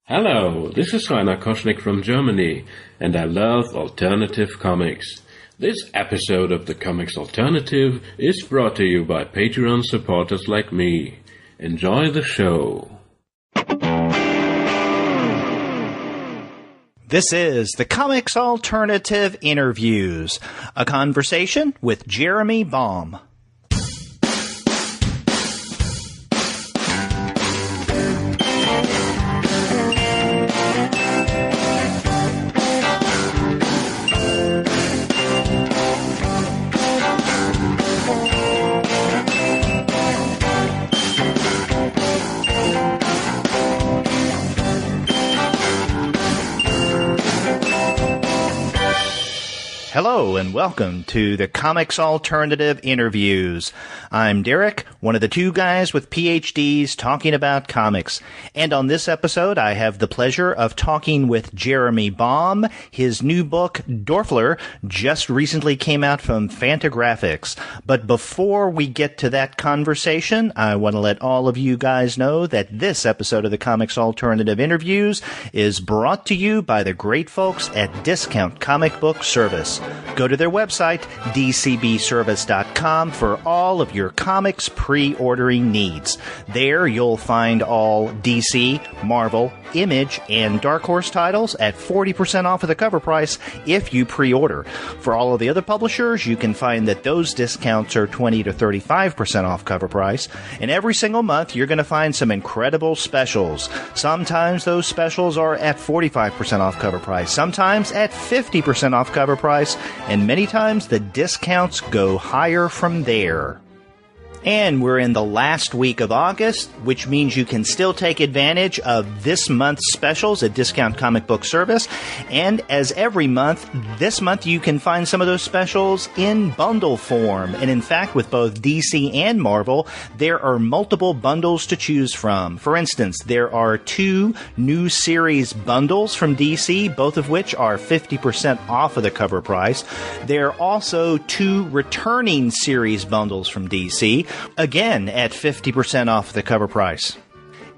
Hello, this is Rainer Koschnick from Germany, and I love alternative comics. This episode of the Comics Alternative is brought to you by Patreon supporters like me. Enjoy the show. This is the Comics Alternative Interviews, a conversation with Jeremy Baum. Hello and welcome to the Comics Alternative Interviews. I'm Derek, one of the two guys with PhDs talking about comics. And on this episode, I have the pleasure of talking with Jeremy Baum. His new book, Dörfler, just recently came out from Fantagraphics. But before we get to that conversation, I want to let all of you guys know that this episode of the Comics Alternative Interviews is brought to you by the great folks at Discount Comic Book Service. Go to their website, dcbservice.com, for all of your comics pre-ordering needs. There you'll find all DC, Marvel, Image, and Dark Horse titles at 40% off of the cover price if you pre-order. For all of the other publishers, you can find that those discounts are 20 to 35% off cover price. And every single month, you're going to find some incredible specials. Sometimes those specials are at 45% off cover price, sometimes at 50% off cover price, and many times the discounts go higher from there. And we're in the last week of August, which means you can still take advantage of this month's specials at Discount Comic Book Service. And as every month, this month you can find some of those specials in bundle form. And in fact, with both DC and Marvel, there are multiple bundles to choose from. For instance, there are two new series bundles from DC, both of which are 50% off of the cover price. There are also two returning series bundles from DC, again at 50% off the cover price.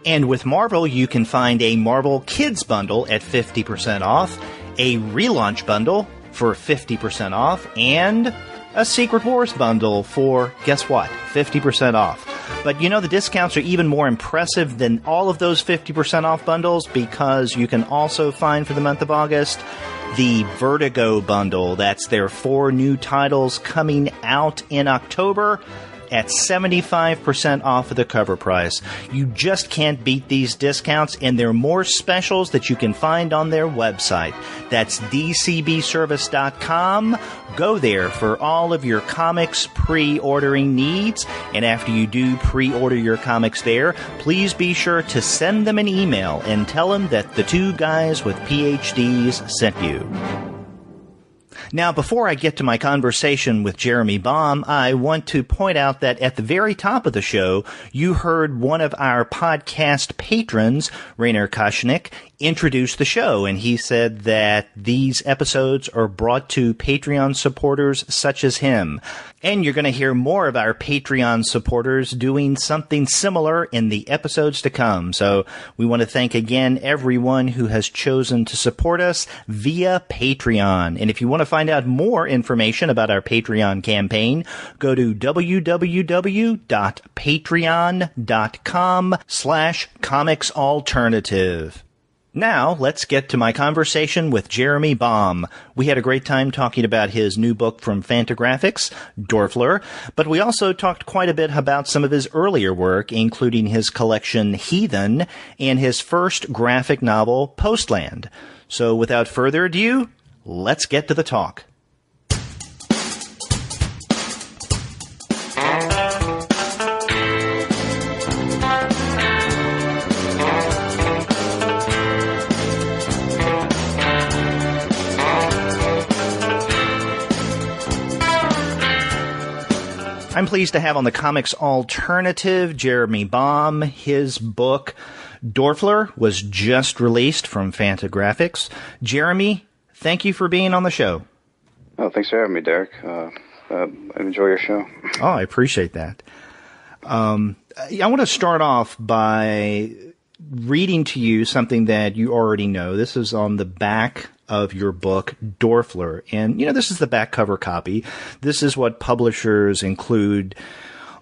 And with Marvel, you can find a Marvel Kids bundle at 50% off, a relaunch bundle for 50% off, and a Secret Wars bundle for, guess what, 50% off. But you know, the discounts are even more impressive than all of those 50% off bundles, because you can also find for the month of August the Vertigo bundle. That's their 4 new titles coming out in October at 75% off of the cover price. You just can't beat these discounts, and there are more specials that you can find on their website. That's dcbservice.com. Go there for all of your comics pre-ordering needs, and after you do pre-order your comics there, please be sure to send them an email and tell them that the two guys with PhDs sent you. Now, before I get to my conversation with Jeremy Baum, I want to point out that at the very top of the show, you heard one of our podcast patrons, Rainer Koschnick, introduce the show, and he said that these episodes are brought to Patreon supporters such as him. And you're going to hear more of our Patreon supporters doing something similar in the episodes to come. So we want to thank again everyone who has chosen to support us via Patreon. And if you want to find out more information about our Patreon campaign, go to www.patreon.com/comicsalternative. Now, let's get to my conversation with Jeremy Baum. We had a great time talking about his new book from Fantagraphics, Dörfler, but we also talked quite a bit about some of his earlier work, including his collection Heathen and his first graphic novel, Postland. So without further ado, let's get to the talk. I'm pleased to have on the Comics Alternative Jeremy Baum. His book, Dörfler, was just released from Fantagraphics. Jeremy, thank you for being on the show. Oh, thanks for having me, Derek. I enjoy your show. Oh, I appreciate that. I want to start off by reading to you something that you already know. This is on the back of your book, Dörfler. And, this is the back cover copy. This is what publishers include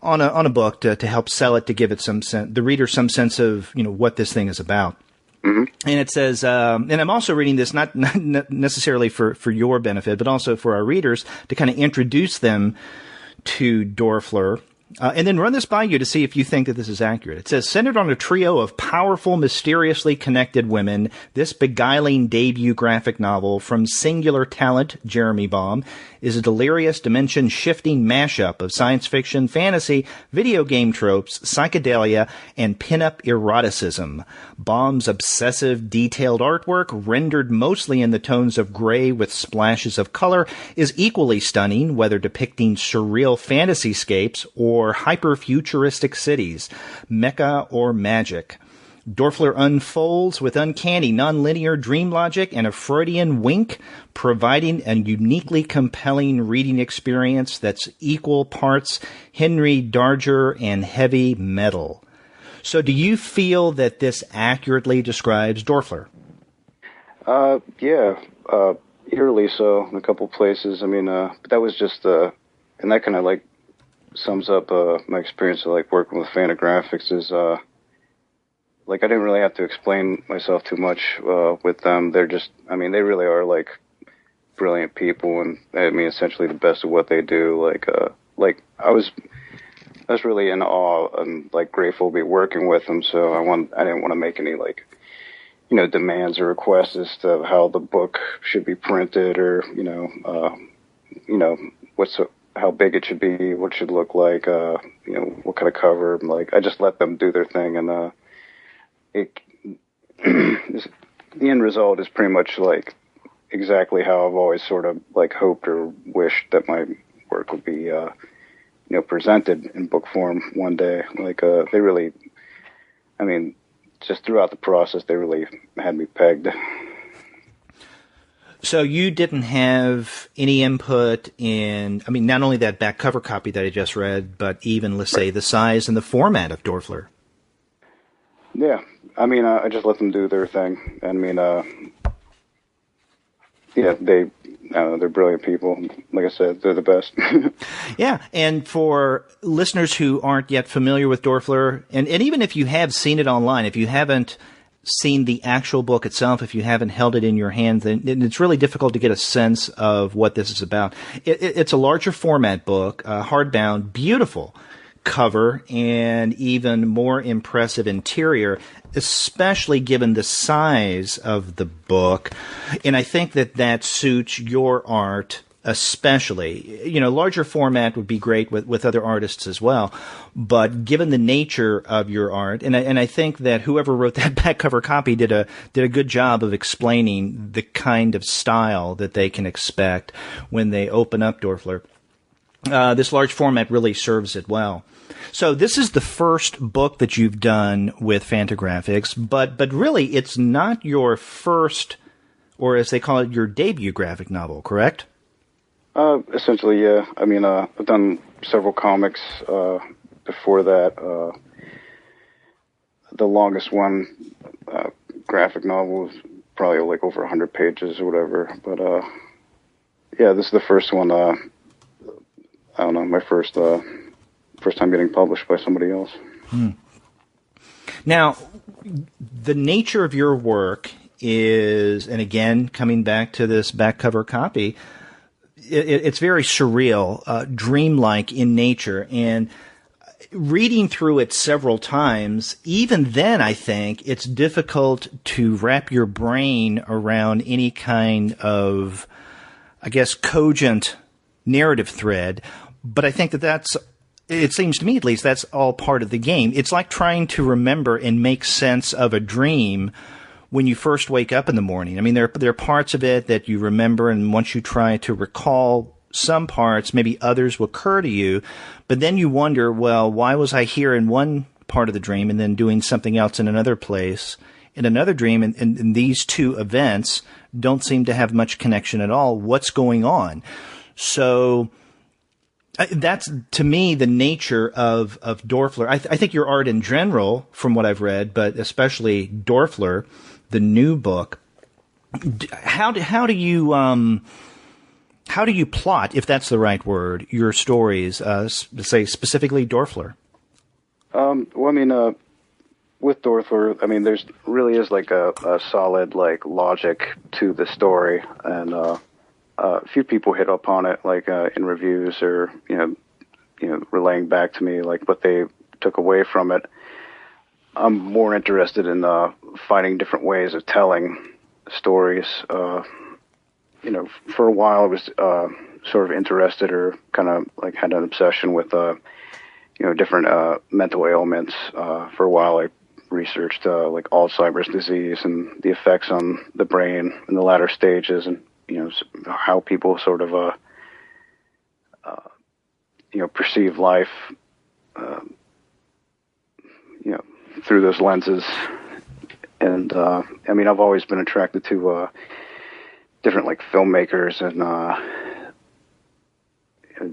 on a book to help sell it, to give it the reader some sense of, what this thing is about. Mm-hmm. And it says, and I'm also reading this not necessarily for your benefit, but also for our readers to kind of introduce them to Dörfler. And then run this by you to see if you think that this is accurate. It says, centered on a trio of powerful, mysteriously connected women, this beguiling debut graphic novel from singular talent, Jeremy Baum, is a delirious, dimension-shifting mashup of science fiction, fantasy, video game tropes, psychedelia, and pin-up eroticism. Baum's obsessive, detailed artwork, rendered mostly in the tones of gray with splashes of color, is equally stunning, whether depicting surreal fantasy-scapes or hyper-futuristic cities, mecha or magic. Dörfler unfolds with uncanny, nonlinear dream logic and a Freudian wink, providing a uniquely compelling reading experience that's equal parts Henry Darger and heavy metal. So do you feel that this accurately describes Dörfler? Yeah, eerily so in a couple places. I mean, but that was just, and that kind of sums up my experience of working with Fantagraphics is I didn't really have to explain myself too much with them. They're just, they really are brilliant people, and essentially the best of what they do. I was really in awe and grateful to be working with them. So I didn't want to make any demands or requests as to how the book should be printed or how big it should be, what it should look like, what kind of cover. I just let them do their thing, and the end result is pretty much exactly how I've always sort of hoped or wished that my work would be, presented in book form one day. They really, just throughout the process, they really had me pegged. So you didn't have any input in, not only that back cover copy that I just read, but even, let's say, the size and the format of Dörfler. Yeah. I just let them do their thing. They're brilliant people. Like I said, they're the best. Yeah, and for listeners who aren't yet familiar with Dörfler, and even if you have seen it online, if you haven't seen the actual book itself, if you haven't held it in your hand, then it's really difficult to get a sense of what this is about. It's a larger format book, hardbound, beautiful cover, and even more impressive interior, especially given the size of the book. And I think that suits your art especially. Larger format would be great with other artists as well. But given the nature of your art, and I think that whoever wrote that back cover copy did a good job of explaining the kind of style that they can expect when they open up Dörfler. This large format really serves it well. So this is the first book that you've done with Fantagraphics, but really it's not your first, or as they call it, your debut graphic novel, correct? Essentially, yeah. I've done several comics before that. The longest one, graphic novel, was probably over 100 pages or whatever. But yeah, this is the first one. My first time getting published by somebody else. Now, the nature of your work is, and again, coming back to this back cover copy, it's very surreal, dreamlike in nature. And reading through it several times, even then, I think it's difficult to wrap your brain around any kind of, cogent narrative thread. But I think it seems to me at least, that's all part of the game. It's like trying to remember and make sense of a dream when you first wake up in the morning. There are parts of it that you remember, and once you try to recall some parts, maybe others will occur to you, but then you wonder, well, why was I here in one part of the dream and then doing something else in another place in another dream, and these two events don't seem to have much connection at all. What's going on? So That's, to me, the nature of Dörfler. I think your art in general, from what I've read, but especially Dörfler, the new book. How do you plot, if that's the right word, your stories? Say specifically Dörfler. Well, I mean, with Dörfler, I mean, there's really is like a solid like logic to the story, and a few people hit upon it, like in reviews or you know, relaying back to me like what they took away from it. I'm more interested in finding different ways of telling stories. You know, for a while I was sort of interested, or kind of like had an obsession with you know, different mental ailments. For a while I researched like Alzheimer's disease and the effects on the brain in the latter stages, and you know, how people sort of you know, perceive life you know, through those lenses. And I mean, I've always been attracted to different like filmmakers and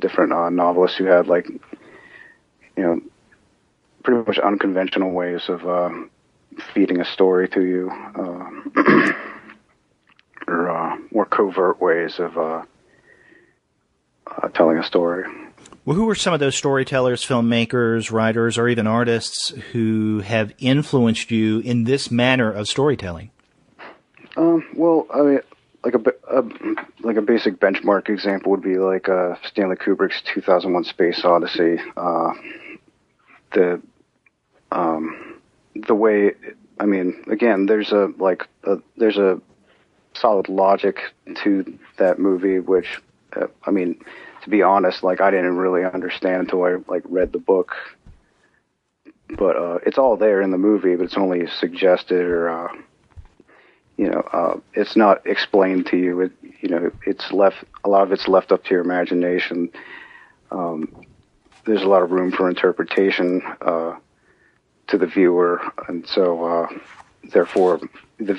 different novelists who had like, you know, pretty much unconventional ways of feeding a story to you, or more covert ways of telling a story. Well, who are some of those storytellers, filmmakers, writers, or even artists who have influenced you in this manner of storytelling? Well, I mean, like a basic benchmark example would be like Stanley Kubrick's 2001: Space Odyssey. The way, I mean, again, there's a solid logic to that movie, which I mean, to be honest, like I didn't really understand until I like read the book. But it's all there in the movie, but it's only suggested, or you know, it's not explained to you. It, you know, it's left, a lot of it's left up to your imagination. There's a lot of room for interpretation to the viewer, and so therefore the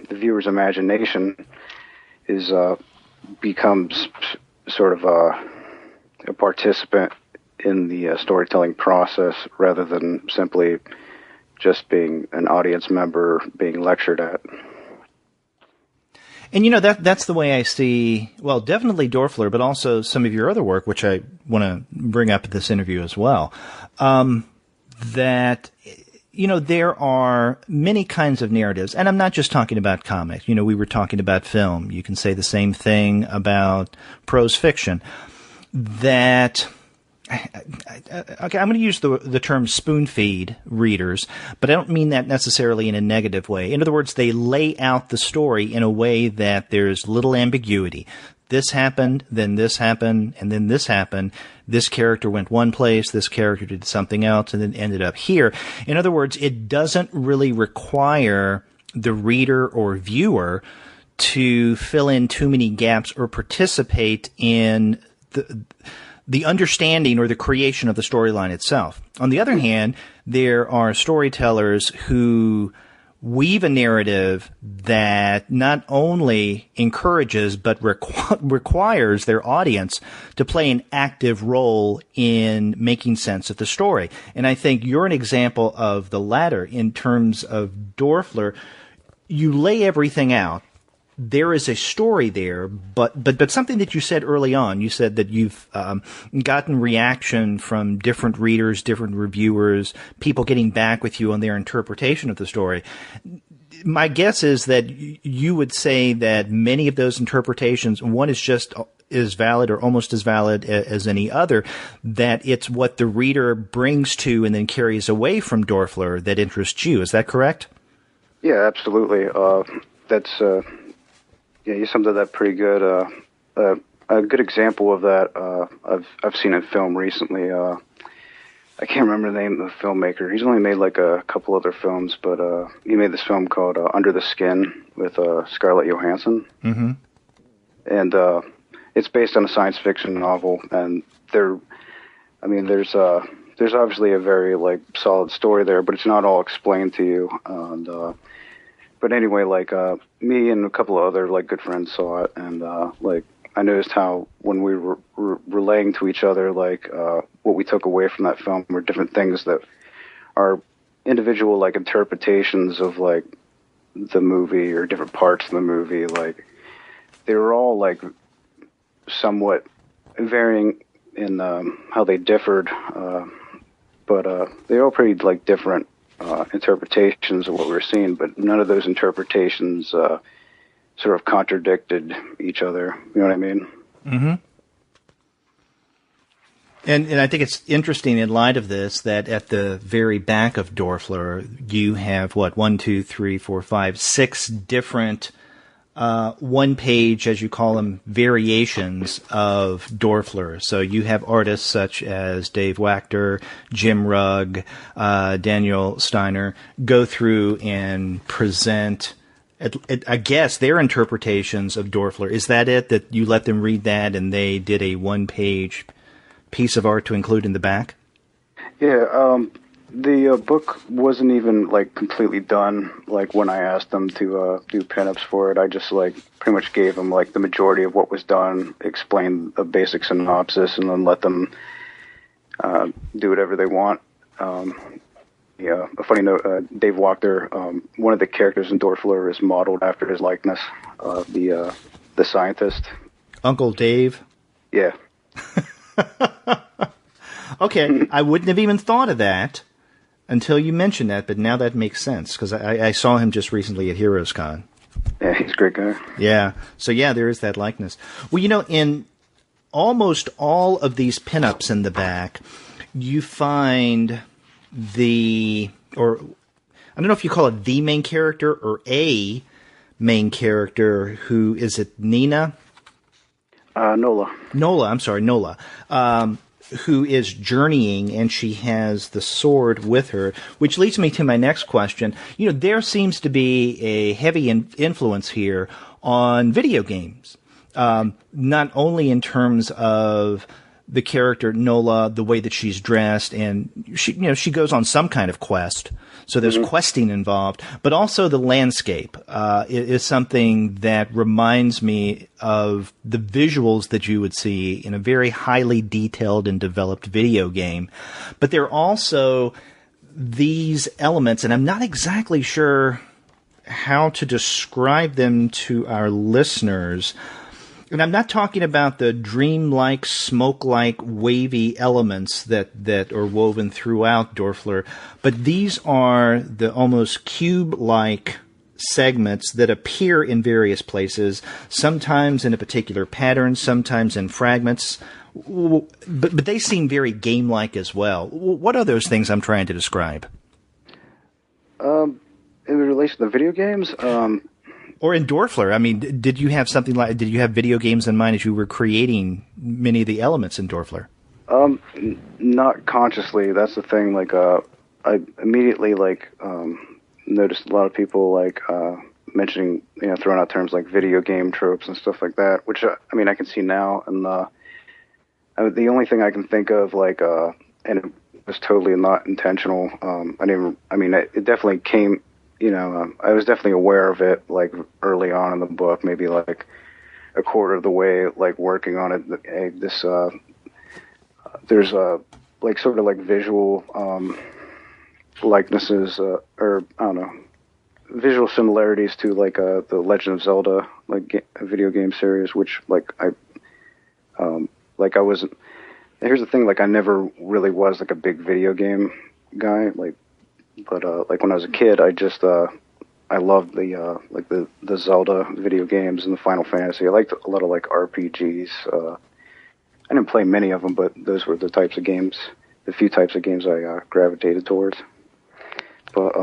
viewer's imagination is becomes sort of a participant in the storytelling process, rather than simply just being an audience member being lectured at. And you know, that's the way I see, well, definitely Dörfler, but also some of your other work, which I want to bring up at this interview as well. That, you know, there are many kinds of narratives, and I'm not just talking about comics. You know, we were talking about film. You can say the same thing about prose fiction. That, okay, I'm going to use the term spoon feed readers, but I don't mean that necessarily in a negative way. In other words, they lay out the story in a way that there's little ambiguity. This happened, then this happened, and then this happened. This character went one place, this character did something else, and then ended up here. In other words, it doesn't really require the reader or viewer to fill in too many gaps or participate in the understanding or the creation of the storyline itself. On the other hand, there are storytellers who weave a narrative that not only encourages but requires their audience to play an active role in making sense of the story. And I think you're an example of the latter in terms of Dörfler. You lay everything out. There is a story there, but something that you said early on, you said that you've gotten reaction from different readers, different reviewers, people getting back with you on their interpretation of the story. My guess is that you would say that many of those interpretations, one is just as valid or almost as valid as any other, that it's what the reader brings to and then carries away from Dörfler that interests you. Is that correct? Yeah, absolutely. That's... Yeah, you summed that pretty good. A good example of that I've seen in film recently. I can't remember the name of the filmmaker. He's only made like a couple other films, but he made this film called Under the Skin with Scarlett Johansson. Mm-hmm. And it's based on a science fiction novel, and there's obviously a very like solid story there, but it's not all explained to you. And but anyway, like me and a couple of other like good friends saw it, and like I noticed how when we were relaying to each other, like, what we took away from that film were different things that are individual, like, interpretations of, like, the movie or different parts of the movie. Like, they were all, like, somewhat varying in how they differed, but they're all pretty, like, different interpretations of what we were seeing, but none of those interpretations sort of contradicted each other. You know what I mean? Mm-hmm. And I think it's interesting in light of this that at the very back of Dörfler, you have, 6 different one-page, as you call them, variations of Dörfler. So you have artists such as Dave Wachter, Jim Rugg, Daniel Steiner go through and present, I guess, their interpretations of Dörfler. Is that it, that you let them read that and they did a one-page piece of art to include in the back? Yeah, the book wasn't even, like, completely done, like, when I asked them to do pinups for it. I just, like, pretty much gave them, like, the majority of what was done, explained a basic synopsis, and then let them do whatever they want. Yeah, a funny note, Dave Wachter, one of the characters in Dörfler is modeled after his likeness, the scientist. Uncle Dave? Yeah. Okay, I wouldn't have even thought of that until you mentioned that, but now that makes sense, because I saw him just recently at Heroes Con. Yeah, he's a great guy. Yeah, so yeah, there is that likeness. Well, you know, in almost all of these pinups in the back, you find or I don't know if you call it the main character or a main character, who, is it Nina? Nola. Nola, who is journeying, and she has the sword with her, which leads me to my next question. You know, there seems to be a heavy influence here on video games, not only in terms of the character Nola, the way that she's dressed, and she goes on some kind of quest. So there's questing involved, but also the landscape is something that reminds me of the visuals that you would see in a very highly detailed and developed video game. But there are also these elements, and I'm not exactly sure how to describe them to our listeners. And I'm not talking about the dreamlike, smoke-like, wavy elements that are woven throughout Dörfler, but these are the almost cube-like segments that appear in various places, sometimes in a particular pattern, sometimes in fragments, but they seem very game-like as well. What are those things I'm trying to describe? In relation to video games, or in Dörfler, I mean, did you have video games in mind as you were creating many of the elements in Dörfler? Not consciously. That's the thing. Like, I immediately, like, noticed a lot of people, like, mentioning, throwing out terms like video game tropes and stuff like that, which, I mean, I can see now. And the only thing I can think of, like, and it was totally not intentional. It definitely came, I was definitely aware of it, like, early on in the book, maybe like a quarter of the way, like, working on it. There's like, sort of like visual likenesses, or I don't know, visual similarities to, like, the Legend of Zelda, like, video game series, which, like, I wasn't. Here's the thing, like, I never really was, like, a big video game guy, like. But like, when I was a kid, I just I loved the Zelda video games and the Final Fantasy. I liked a lot of, like, RPGs. I didn't play many of them, but those were the few types of games I gravitated towards. But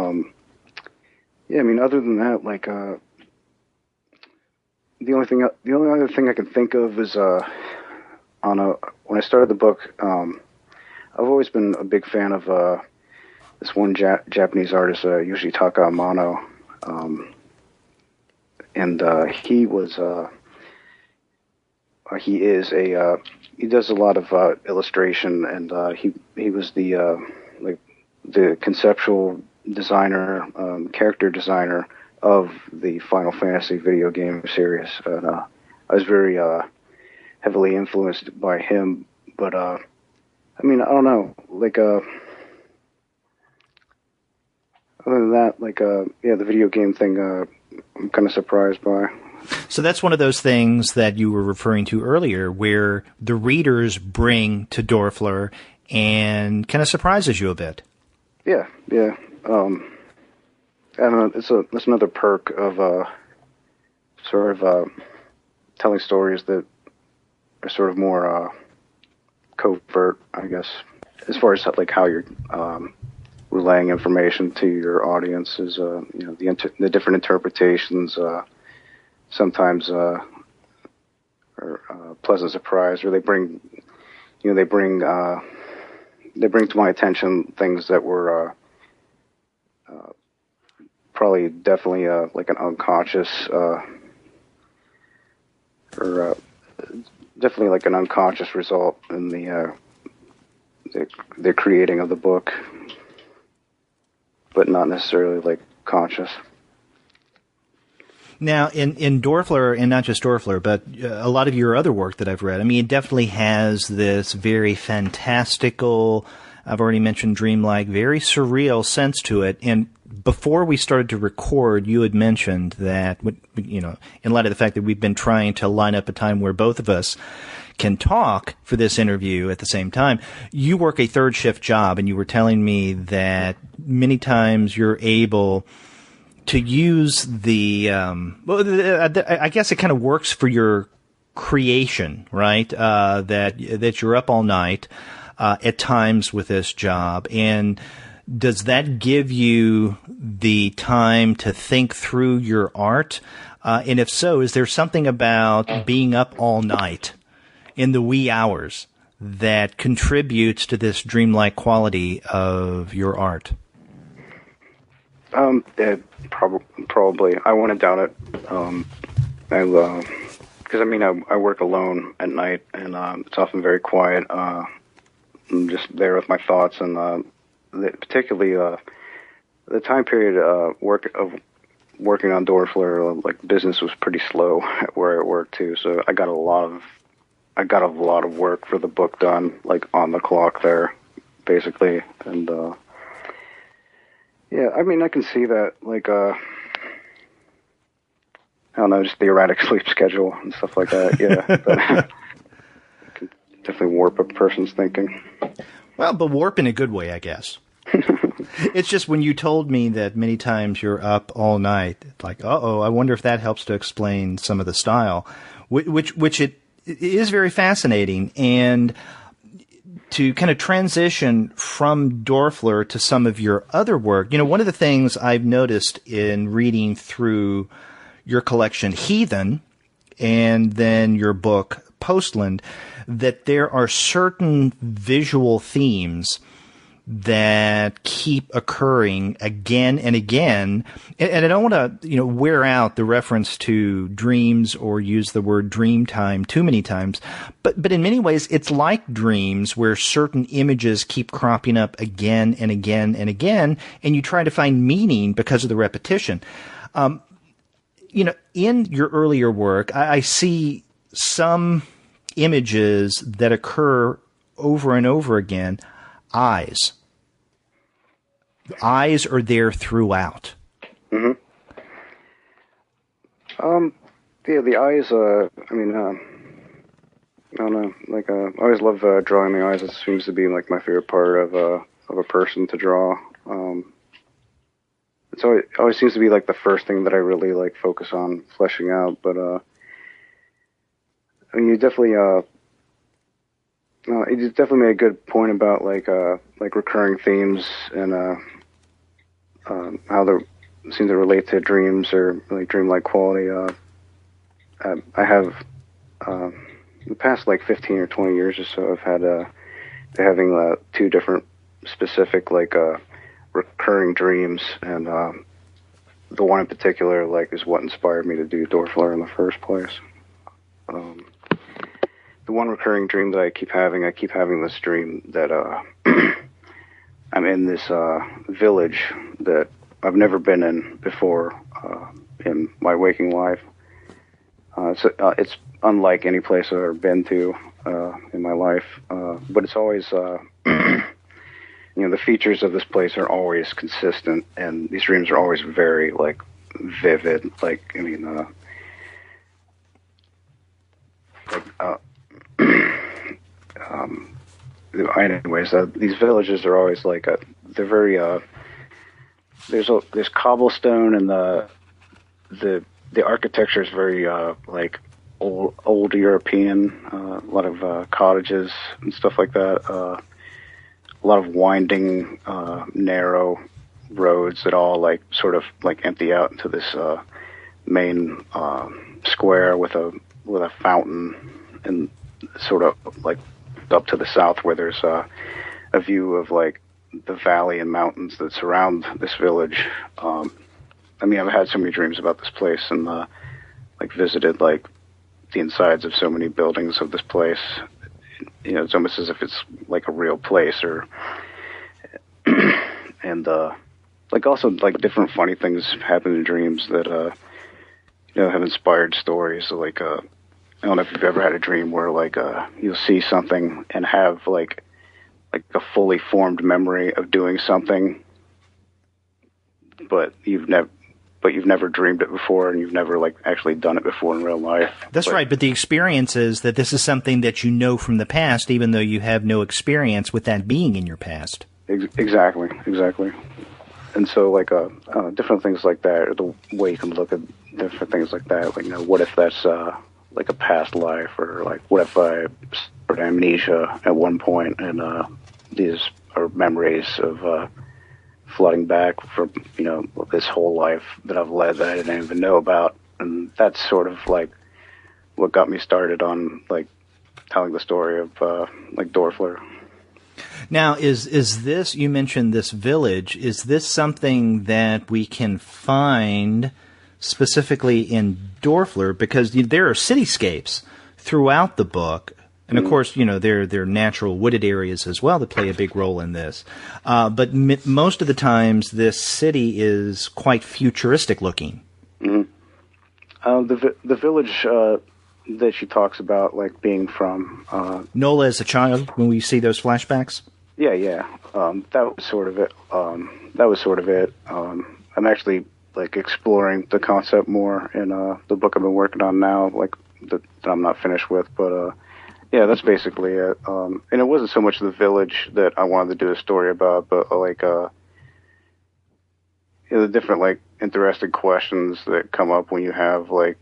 yeah, I mean, other than that, like, the only other thing I can think of is when I started the book, I've always been a big fan of this one Japanese artist, Yoshitaka Amano, and he does a lot of illustration, and he was the conceptual designer, character designer of the Final Fantasy video game series. And I was very heavily influenced by him. But I mean, I don't know, like other than that, like yeah, the video game thing, I'm kind of surprised by. So that's one of those things that you were referring to earlier, where the readers bring to Dörfler and kind of surprises you a bit. Yeah. I don't know. It's another perk of sort of telling stories that are sort of more covert, I guess, as far as like how you're relaying information to your audience. Is you know, the different interpretations. Sometimes are pleasant surprise, or they bring to my attention things that were probably definitely like an unconscious or definitely like an unconscious result in the creating of the book, but not necessarily like conscious. Now, in Dörfler, and not just Dörfler, but a lot of your other work that I've read, I mean, it definitely has this very fantastical, I've already mentioned dreamlike, very surreal sense to it. And before we started to record, you had mentioned that, you know, in light of the fact that we've been trying to line up a time where both of us can talk for this interview at the same time, you work a third shift job, and you were telling me that many times you're able to use the, I guess it kind of works for your creation, right? That you're up all night, at times with this job. And does that give you the time to think through your art? And if so, is there something about being up all night in the wee hours that contributes to this dreamlike quality of your art? Yeah, probably. I wouldn't doubt it. Because I mean, I work alone at night, and it's often very quiet. I'm just there with my thoughts, and particularly the time period working on Dörfler, like business was pretty slow where I worked too. So I got a lot of work for the book done, like on the clock there, basically, and. Yeah, I mean, I can see that, like, I don't know, just the erratic sleep schedule and stuff like that, yeah. That can definitely warp a person's thinking. Well, but warp in a good way, I guess. It's just when you told me that many times you're up all night, like, I wonder if that helps to explain some of the style, which it is very fascinating. And to kind of transition from Dörfler to some of your other work, you know, one of the things I've noticed in reading through your collection, Heathen, and then your book, Postland, that there are certain visual themes that keep occurring again and again. And I don't want to, you know, wear out the reference to dreams or use the word dream time too many times. But in many ways, it's like dreams where certain images keep cropping up again and again and again, and you try to find meaning because of the repetition. You know, in your earlier work, I see some images that occur over and over again. Eyes. Eyes are there throughout. Mm-hmm. Yeah, the eyes, I mean, I don't know, like, I always love drawing the eyes. It seems to be, like, my favorite part of a person to draw. It always seems to be, like, the first thing that I really, like, focus on fleshing out, but, I mean, you definitely made a good point about like recurring themes and how they seem to relate to dreams or like dreamlike quality. I have the past like 15 or 20 years or so, I've had having two different specific like recurring dreams, and the one in particular like is what inspired me to do Dörfler in the first place. The one recurring dream that I keep having this dream that I'm in this village that I've never been in before in my waking life. It's unlike any place I've ever been to in my life, but it's always the features of this place are always consistent, and these dreams are always very like vivid. Anyways, these villages are always like they're very there's cobblestone, and the architecture is very like old European, a lot of cottages and stuff like that, a lot of winding narrow roads that all like sort of like empty out into this main square with a fountain, and sort of like up to the south where there's a view of like the valley and mountains that surround this village. I've had so many dreams about this place, and like visited like the insides of so many buildings of this place. It's almost as if it's like a real place, or and like also like different funny things happen in dreams that have inspired stories. So, like I don't know if you've ever had a dream where like you'll see something and have like a fully formed memory of doing something, but you've never dreamed it before, and you've never like actually done it before in real life. That's right, but the experience is that this is something that you know from the past, even though you have no experience with that being in your past. Exactly. And so like different things like that, or the way you can look at different things like that, like what if that's like a past life, or like what if I suffered amnesia at one point, and these are memories of flooding back from this whole life that I've led that I didn't even know about. And that's sort of like what got me started on like telling the story of like Dörfler. Now, is this, you mentioned this village, is this something that we can find specifically in Dörfler? Because there are cityscapes throughout the book, and of course, there are natural wooded areas as well that play a big role in this. But most of the times, this city is quite futuristic looking. Mm-hmm. The village that she talks about, like being from Nola as a child, when we see those flashbacks. Yeah. That was sort of it. I'm actually like exploring the concept more in the book I've been working on now, like that I'm not finished with, but. Yeah, that's basically it. And it wasn't so much the village that I wanted to do a story about, but like the different like interesting questions that come up when you have like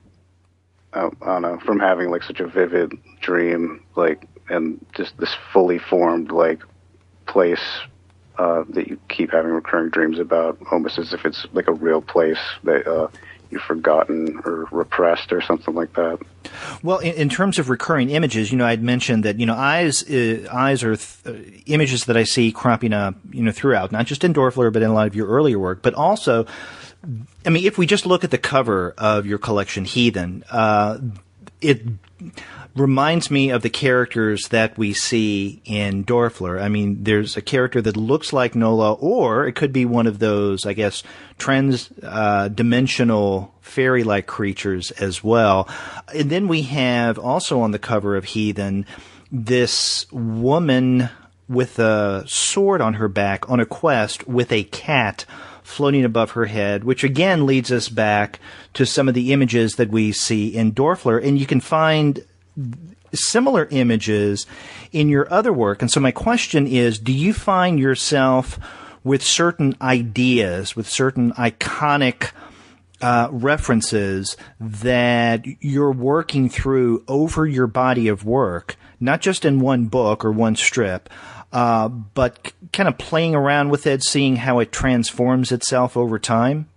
I don't know, from having like such a vivid dream, like, and just this fully formed like place that you keep having recurring dreams about, almost as if it's like a real place that you've forgotten or repressed or something like that. Well, in terms of recurring images, I'd mentioned that, eyes are images that I see cropping up, throughout, not just in Dörfler, but in a lot of your earlier work, but also, if we just look at the cover of your collection, Heathen, it reminds me of the characters that we see in Dörfler. There's a character that looks like Nola, or it could be one of those, I guess, trans-dimensional fairy-like creatures as well. And then we have also on the cover of Heathen this woman with a sword on her back on a quest with a cat floating above her head, which again leads us back to some of the images that we see in Dörfler. And you can find similar images in your other work. And so my question is, do you find yourself with certain ideas, with certain iconic references that you're working through over your body of work, not just in one book or one strip, but kind of playing around with it, seeing how it transforms itself over time?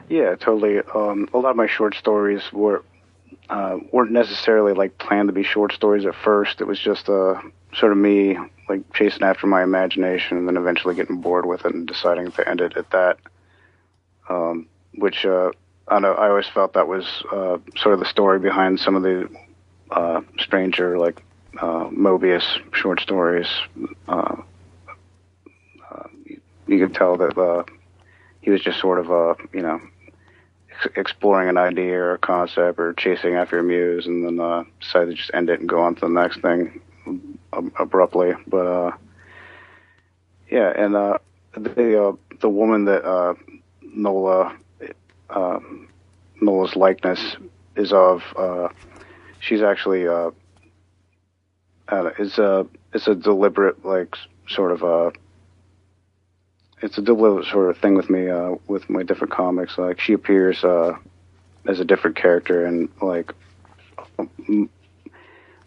Yeah, totally. A lot of my short stories weren't necessarily like planned to be short stories at first. It was just sort of me like chasing after my imagination, and then eventually getting bored with it and deciding to end it at that. Which I know, I always felt that was sort of the story behind some of the stranger like Mobius short stories. You could tell that he was just sort of exploring an idea or a concept or chasing after your muse, and then decide to just end it and go on to the next thing abruptly. But yeah, and the woman that Nola's likeness is of, she's actually it's a deliberate, like, sort of it's a deliberate sort of thing with me with my different comics. Like, she appears as a different character in, like,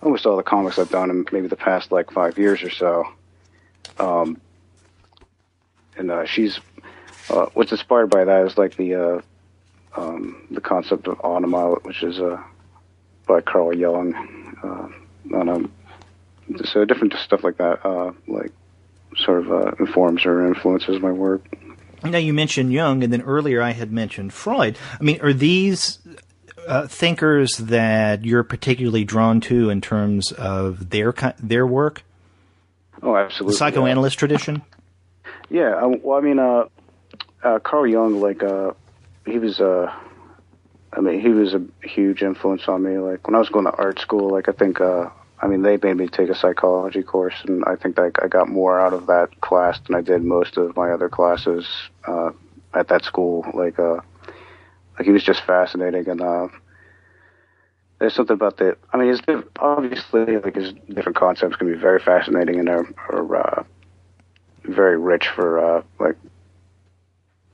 almost all the comics I've done in maybe the past, like, 5 years or so. And she's what's inspired by that is, like, the concept of anima, which is by Carl Jung, and so different stuff like that, like, sort of informs or influences my work. Now, you mentioned Jung, and then earlier I had mentioned Freud. I mean, are these thinkers that you're particularly drawn to in terms of their work? Oh, absolutely. The psychoanalyst tradition? Yeah. Well, I mean, Carl Jung, like, he was a huge influence on me. Like, when I was going to art school, like, I think, they made me take a psychology course, and I think that I got more out of that class than I did most of my other classes at that school. Like he was just fascinating, and there's something about that. I mean, obviously, like, his different concepts can be very fascinating and are very rich for like,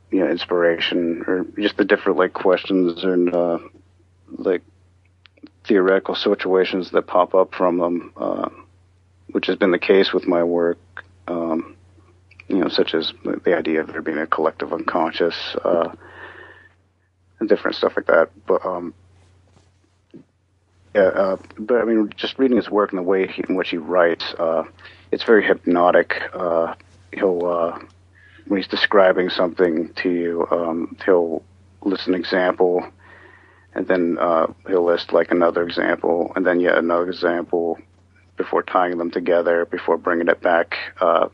you know, inspiration, or just the different, like, questions and like theoretical situations that pop up from them, which has been the case with my work, you know, such as the idea of there being a collective unconscious, and different stuff like that. But but I mean, just reading his work and the way in which he writes, it's very hypnotic. He'll when he's describing something to you, he'll list an example, and then he'll list, like, another example, and then yet another example, before tying them together, before bringing it back to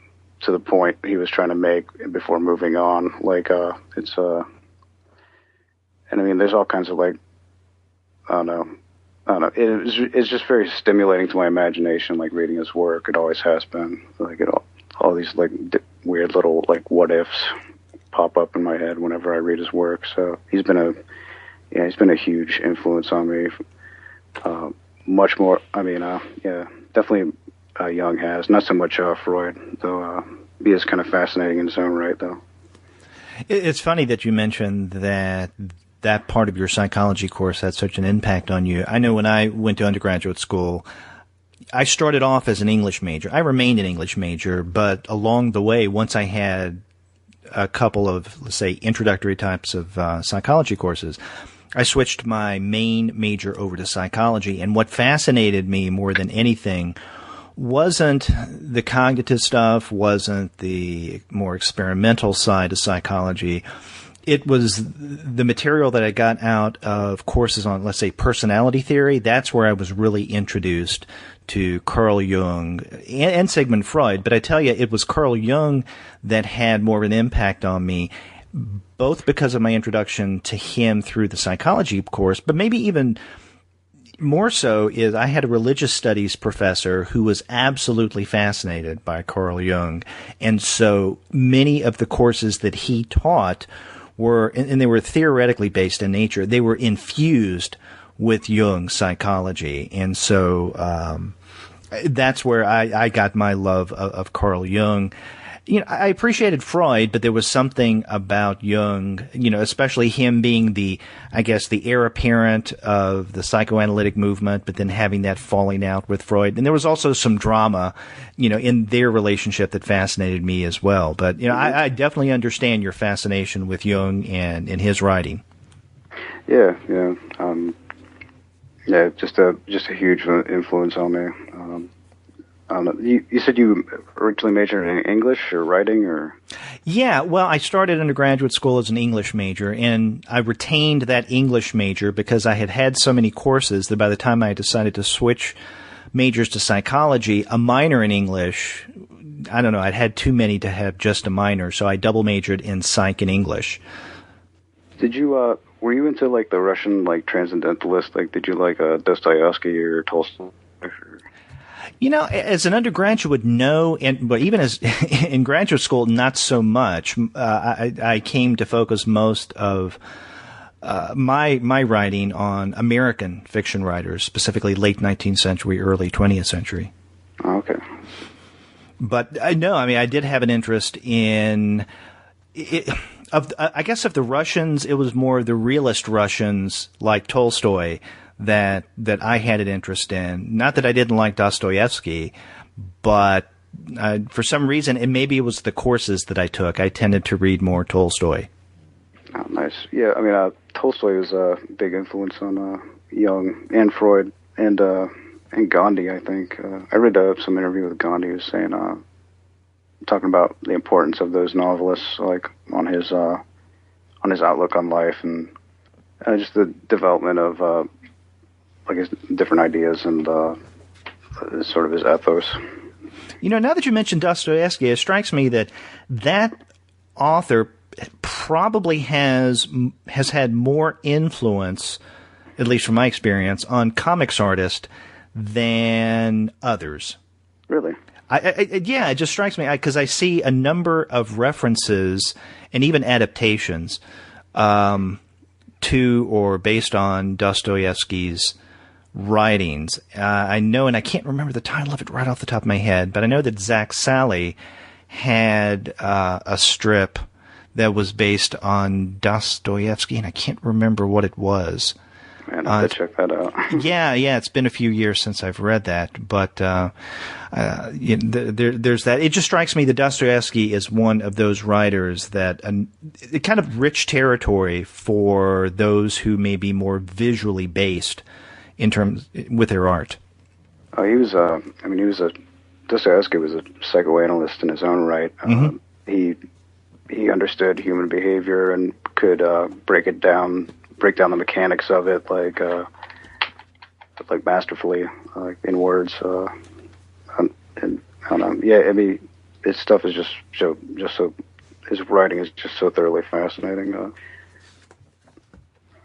the point he was trying to make, before moving on. Like, it's and I mean, there's all kinds of, like, I don't know. It's just very stimulating to my imagination, like, reading his work. It always has been. Like, all these, like, weird little, like, what ifs pop up in my head whenever I read his work. So he's been a huge influence on me. Much more, I mean, definitely Jung has. Not so much Freud, though he is kind of fascinating in his own right, though. It's funny that you mentioned that part of your psychology course had such an impact on you. I know when I went to undergraduate school, I started off as an English major. I remained an English major, but along the way, once I had a couple of, let's say, introductory types of psychology courses, I switched my main major over to psychology, and what fascinated me more than anything wasn't the cognitive stuff, wasn't the more experimental side of psychology. It was the material that I got out of courses on, let's say, personality theory. That's where I was really introduced to Carl Jung and Sigmund Freud. But I tell you, it was Carl Jung that had more of an impact on me, both because of my introduction to him through the psychology course, but maybe even more so is I had a religious studies professor who was absolutely fascinated by Carl Jung. And so many of the courses that he taught were, and they were theoretically based in nature, they were infused with Jung's psychology. And so that's where I got my love of Carl Jung. You know, I appreciated Freud, but there was something about Jung, you know, especially him being the heir apparent of the psychoanalytic movement, but then having that falling out with Freud. And there was also some drama, you know, in their relationship that fascinated me as well. But, you know, I definitely understand your fascination with Jung and his writing. Yeah. Just a huge influence on me. I don't know. You said you originally majored in English or writing, or? Yeah, well, I started undergraduate school as an English major, and I retained that English major because I had so many courses that by the time I decided to switch majors to psychology, a minor in English, I don't know, I'd had too many to have just a minor, so I double majored in psych and English. Did you, were you into like the Russian like transcendentalist? Like, did you like Dostoevsky or Tolstoy? As an undergraduate, no, but even as in graduate school, not so much. I came to focus most of my writing on American fiction writers, specifically late 19th century, early 20th century. Oh, okay. But I did have an interest in it. I guess of the Russians, it was more the realist Russians like Tolstoy that I had an interest in. Not that I didn't like Dostoevsky, but for some reason, and maybe it was the courses that I took, I tended to read more Tolstoy. Oh, nice. Yeah, I mean, Tolstoy was a big influence on Jung and Freud and Gandhi, I think. I read some interview with Gandhi who was saying, talking about the importance of those novelists, like on his outlook on life and just the development of like his different ideas and sort of his ethos. Now that you mentioned Dostoevsky, it strikes me that author probably has had more influence, at least from my experience, on comics artists than others. Really? Yeah, it just strikes me because I see a number of references and even adaptations to or based on Dostoevsky's writings. I know, and I can't remember the title of it right off the top of my head, but I know that Zach Sally had a strip that was based on Dostoevsky, and I can't remember what it was. Man, I have to check that out. Yeah, it's been a few years since I've read that, but there's that. It just strikes me that Dostoevsky is one of those writers that a kind of rich territory for those who may be more visually based in terms with their art. Oh, Dostoevsky was a psychoanalyst in his own right. He understood human behavior and could break down the mechanics of it, like masterfully, in words. His stuff is just so. His writing is just so thoroughly fascinating.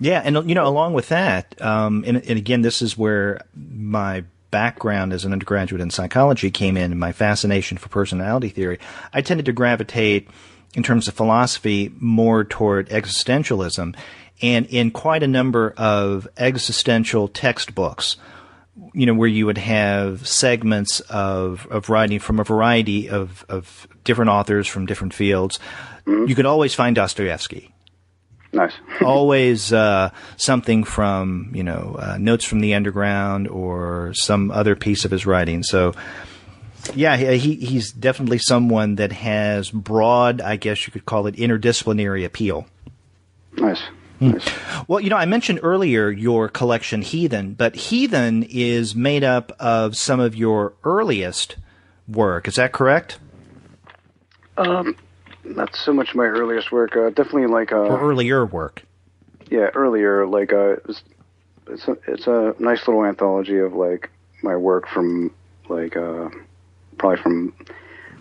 Yeah, and along with that, and again, this is where my background as an undergraduate in psychology came in, and my fascination for personality theory. I tended to gravitate, in terms of philosophy, more toward existentialism. And in quite a number of existential textbooks, where you would have segments of writing from a variety of different authors from different fields, you could always find Dostoevsky. Nice. Always something from, Notes from the Underground or some other piece of his writing. So, yeah, he's definitely someone that has broad, I guess you could call it, interdisciplinary appeal. Nice. Well, I mentioned earlier your collection Heathen, but Heathen is made up of some of your earliest work. Is that correct? Not so much my earliest work. Definitely like or earlier work. Yeah, earlier. Like it's a nice little anthology of like my work from like probably from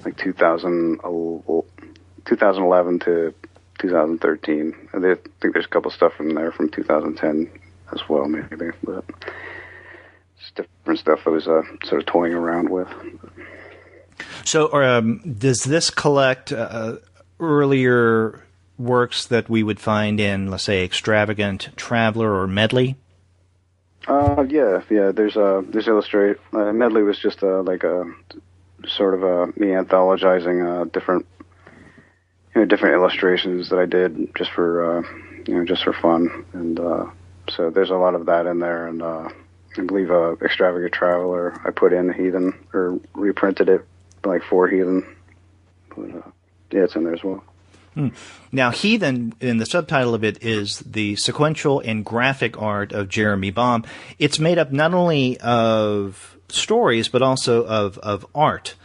like 2011 to 2013. I think there's a couple stuff from there from 2010 as well, maybe, but it's different stuff I was sort of toying around with. So, does this collect earlier works that we would find in, let's say, Extravagant, Traveler, or Medley? Yeah. There's illustrate. Medley was just like a sort of me anthologizing different illustrations that I did just for fun, and so there's a lot of that in there. And I believe Extravagant Traveler I put in Heathen or reprinted it like for Heathen, but yeah, it's in there as well. Now, Heathen, in the subtitle of it, is the sequential and graphic art of Jeremy Baum. It's made up not only of stories, but also of art.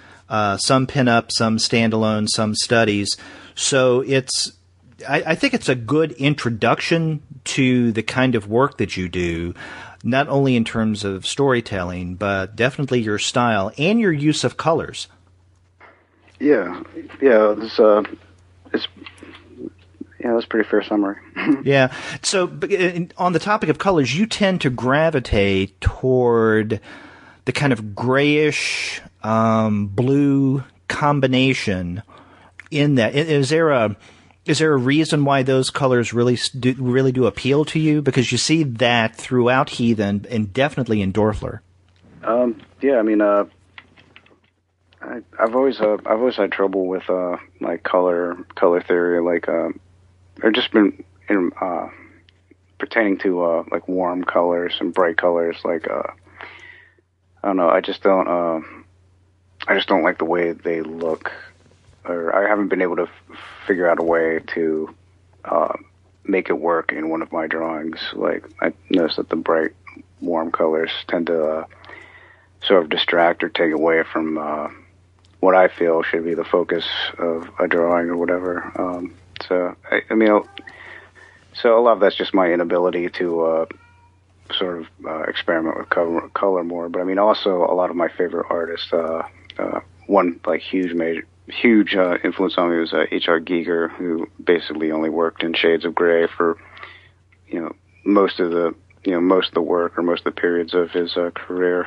Some pin-up, some standalone, some studies. So I think it's a good introduction to the kind of work that you do, not only in terms of storytelling, but definitely your style and your use of colors. Yeah. Yeah, that's a pretty fair summary. Yeah. So on the topic of colors, you tend to gravitate toward the kind of grayish blue combination in that. Is there a reason why those colors really do appeal to you? Because you see that throughout Heathen and definitely in Dörfler. Yeah, I mean, I've always had trouble with like color theory, like or just been pertaining to like warm colors and bright colors. Like I don't know, I just don't like the way they look, or I haven't been able to figure out a way to make it work in one of my drawings. Like I noticed that the bright, warm colors tend to sort of distract or take away from what I feel should be the focus of a drawing or whatever. So I mean, so a lot of that's just my inability to sort of experiment with color more. But I mean, also a lot of my favorite artists. One like huge influence on me was H.R. Giger, who basically only worked in shades of gray for most of the work or most of the periods of his career.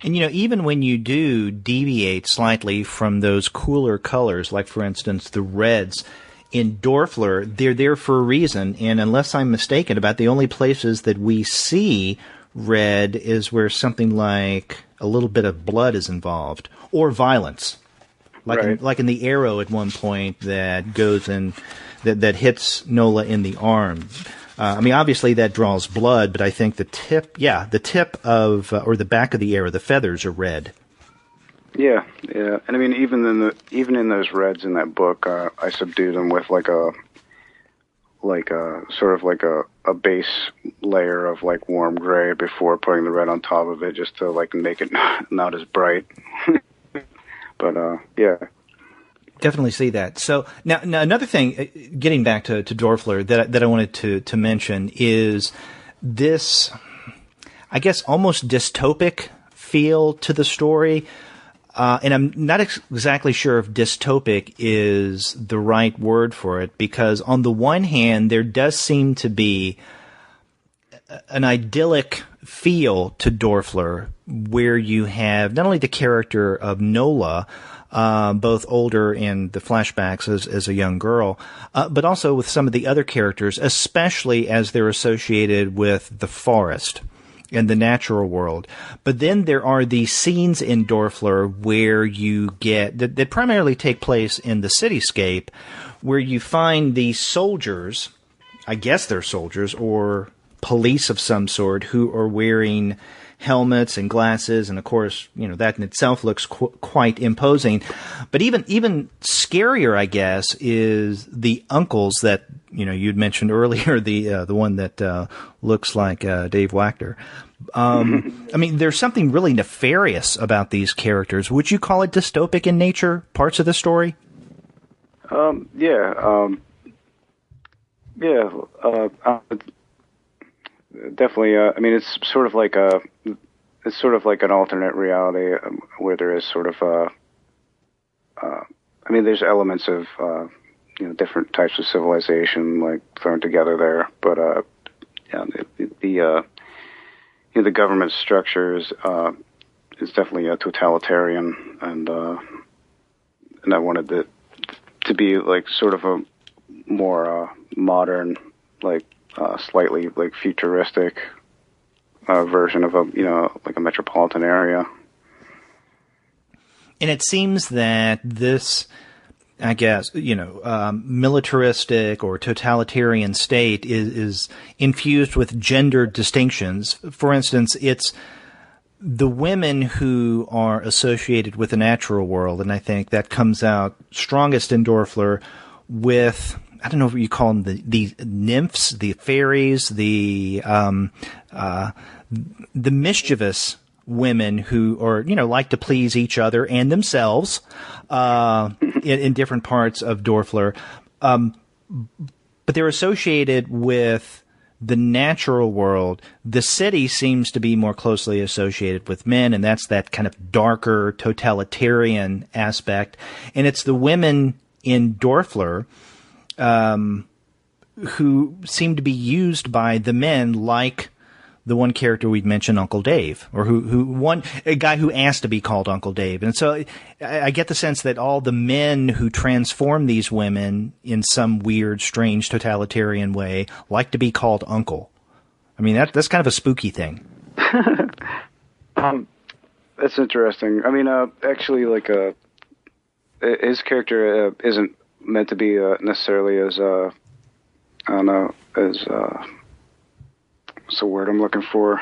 And, even when you do deviate slightly from those cooler colors, like, for instance, the reds in Dörfler, they're there for a reason. And unless I'm mistaken, about the only places that we see red is where something like a little bit of blood is involved or violence. Like in the arrow at one point that goes in, that hits Nola in the arm. I mean, obviously that draws blood, but I think the tip of, or the back of the arrow, the feathers are red. Yeah. And I mean, even in those reds in that book, I subdue them with like a sort of like a base layer of like warm gray before putting the red on top of it, just to like make it not as bright. But yeah. Definitely see that. So now another thing, getting back to Dörfler, that I wanted to mention is this, I guess, almost dystopic feel to the story. And I'm not exactly sure if dystopic is the right word for it, because on the one hand, there does seem to be an idyllic feel to Dörfler, where you have not only the character of Nola, both older in the flashbacks as a young girl, but also with some of the other characters, especially as they're associated with the forest and the natural world. But then there are these scenes in Dörfler where you get, that primarily take place in the cityscape, where you find these soldiers, I guess they're soldiers, or police of some sort, who are wearing helmets and glasses, and of course, that in itself looks quite imposing. But even scarier, I guess, is the uncles that you'd mentioned earlier, the one that looks like Dave Wachter. I mean, there's something really nefarious about these characters. Would you call it dystopic in nature? Parts of the story? Definitely. I mean, it's sort of like an alternate reality where there is sort of I mean, there's elements of different types of civilization like thrown together there, but the government structure is definitely totalitarian, and I wanted it to be like sort of a more modern, like slightly like futuristic version of like a metropolitan area. And it seems that this, I guess, militaristic or totalitarian state is infused with gender distinctions. For instance, it's the women who are associated with the natural world, and I think that comes out strongest in Dörfler with, I don't know what you call them, the nymphs, the fairies, the mischievous women who are, like to please each other and themselves in different parts of Dörfler. But they're associated with the natural world. The city seems to be more closely associated with men, and that's that kind of darker totalitarian aspect. And it's the women in Dörfler who seem to be used by the men, like the one character we'd mentioned, Uncle Dave, or a guy who asked to be called Uncle Dave. And so I get the sense that all the men who transform these women in some weird, strange, totalitarian way like to be called Uncle. I mean, that's kind of a spooky thing. That's interesting. I mean, actually, like, his character isn't meant to be necessarily as, I don't know, as, what's the word I'm looking for?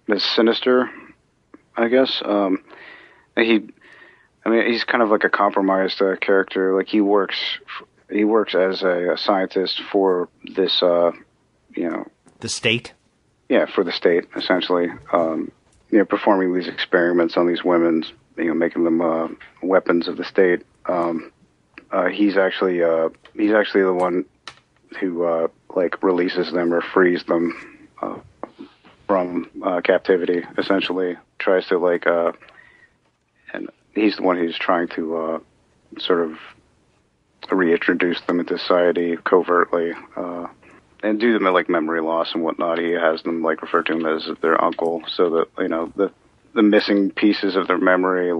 As sinister, I guess. He's kind of like a compromised character. Like, he works as a scientist for this, the state? Yeah, for the state, essentially. Performing these experiments on these women, making them weapons of the state. He's actually the one who releases them or frees them from captivity. Essentially, tries to and he's the one who's trying to sort of reintroduce them into society covertly. And due to like memory loss and whatnot, he has them refer to him as their uncle, so that the missing pieces of their memory,